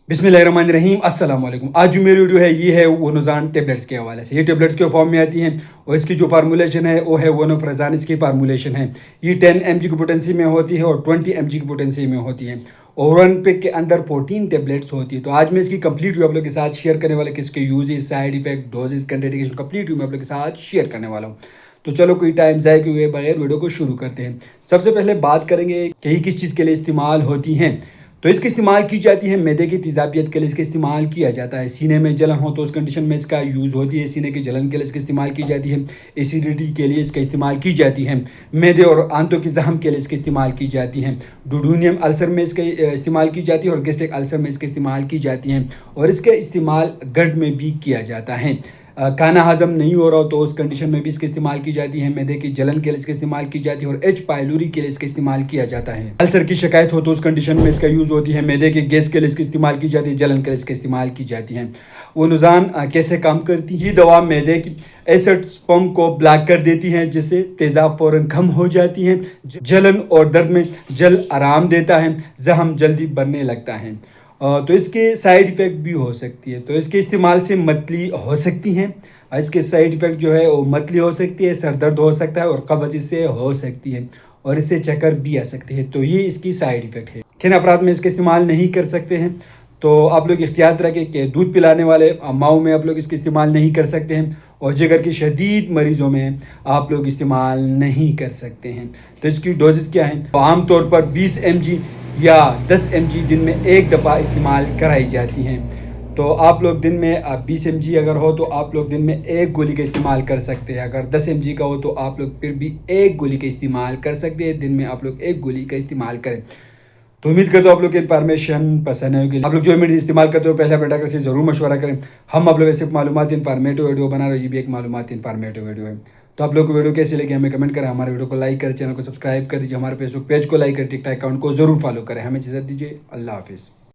बिस्मिल्लाहिर्रहमानिर्रहीम अस्सलाम वालेकुम। आज जो मेरी वीडियो है ये है वोनोज़ान टेबलेट्स के हवाले से। ये टेबलेट्स के फॉर्म में आती हैं और इसकी जो फार्मूलेशन है वो है वोनोफ्राज़ान। इसकी फार्मूलेशन है, ये 10 mg की पोटेंसी में होती है और 20 mg की पोटेंसी में होती है और 1 पैक के अंदर 14 टेबलेट्स होती है। तो आज मैं इसकी कंप्लीट व्यू आप लोग के साथ शेयर करने वाला, किसके uses, side effect, doses, contraindication complete view मैं आप लोग के साथ शेयर करने वाला हूँ। तो चलो कोई टाइम ज़ाया किए हुए बगैर वीडियो को शुरू करते हैं। सबसे पहले बात करेंगे कि ये किस चीज़ के लिए इस्तेमाल होती हैं। तो इसकी इस्तेमाल की जाती है मैदे की तेज़ाबियत के लिए, इसका इस्तेमाल किया जाता है। सीने में जलन हो तो उस कंडीशन में इसका यूज़ होती है। सीने की जलन के लिए इसका इस्तेमाल की जाती है। एसिडिटी के लिए इसका इस्तेमाल की जाती है। मैदे और आंतों की जख्म के लिए इसका इस्तेमाल की जाती है। डुडूनियम अल्सर में इसका इस्तेमाल की जाती है और गैस्ट्रिक अल्सर में इसका इस्तेमाल की जाती है और इसका इस्तेमाल गट में भी किया जाता है। खाना हज़म नहीं हो रहा हो तो उस कंडीशन में भी इसका इस्तेमाल की जाती है। मैदे की जलन के लिए इसका इस्तेमाल की जाती है और एच पाइलोरी के लिए इसका इस्तेमाल किया जाता है। अल्सर की शिकायत हो तो उस कंडीशन में इसका यूज़ होती है। मैदे के गैस के लिए इसका इस्तेमाल की जाती है। जलन के लिए इसका इस्तेमाल की जाती है। वोनोज़ान कैसे काम करती है? ये दवा मैदे की एसिड स्पर्म को ब्लॉक कर देती है, जिससे तेज़ाब फ़ौरन कम हो जाती है। जलन और दर्द में जल्द आराम देता है। जख्म जल्दी बनने लगता है। तो इसके साइड इफ़ेक्ट भी हो सकती है। तो इसके इस्तेमाल से मतली हो सकती हैं। इसके साइड इफ़ेक्ट जो है वो मतली हो सकती है, सर दर्द हो सकता है और कब्ज़ इससे हो सकती है और इससे चक्कर भी आ सकती है। तो ये इसकी साइड इफ़ेक्ट है। किन अफराद में इसका इस्तेमाल नहीं कर सकते हैं? तो आप लोग इख्तियार रखें कि दूध पिलाने वाले माओ में आप लोग इसका इस्तेमाल नहीं कर सकते हैं और जिगर के शदीद मरीज़ों में आप लोग इस्तेमाल नहीं कर सकते हैं। तो इसकी डोजेस क्या हैं? तो आम तौर पर 20 mg या 10 mg दिन में एक दफ़ा इस्तेमाल कराई जाती हैं। तो आप लोग दिन में 20 mg अगर हो तो आप लोग दिन में एक गोली का इस्तेमाल कर सकते हैं। अगर 10 mg का हो तो आप लोग फिर भी एक गोली का इस्तेमाल कर सकते हैं। दिन में आप लोग एक गोली का इस्तेमाल करें। तो उम्मीद करता हूँ आप लोग की इन्फॉर्मेशन पसंद होगी। आप लोग जो मेडिसिन इस्तेमाल करते हो पहले अपने डॉक्टर से ज़रूर मशवरा करें। हम आप लोग ऐसे मालूमात इन्फॉर्मेटिव वीडियो बना रहे हैं, ये भी एक मालूमात इन्फॉर्मेटिव वीडियो है। तो आप लोग को वीडियो कैसी लगी हमें कमेंट करें। हमारे वीडियो को लाइक करें, चैनल को सब्सक्राइब कर दीजिए, हमारे फेसबुक पेज को लाइक करें, टिकटॉक अकाउंट को ज़रूर फॉलो करें। हमें इजाज़त दीजिए। अल्लाह हाफिज़।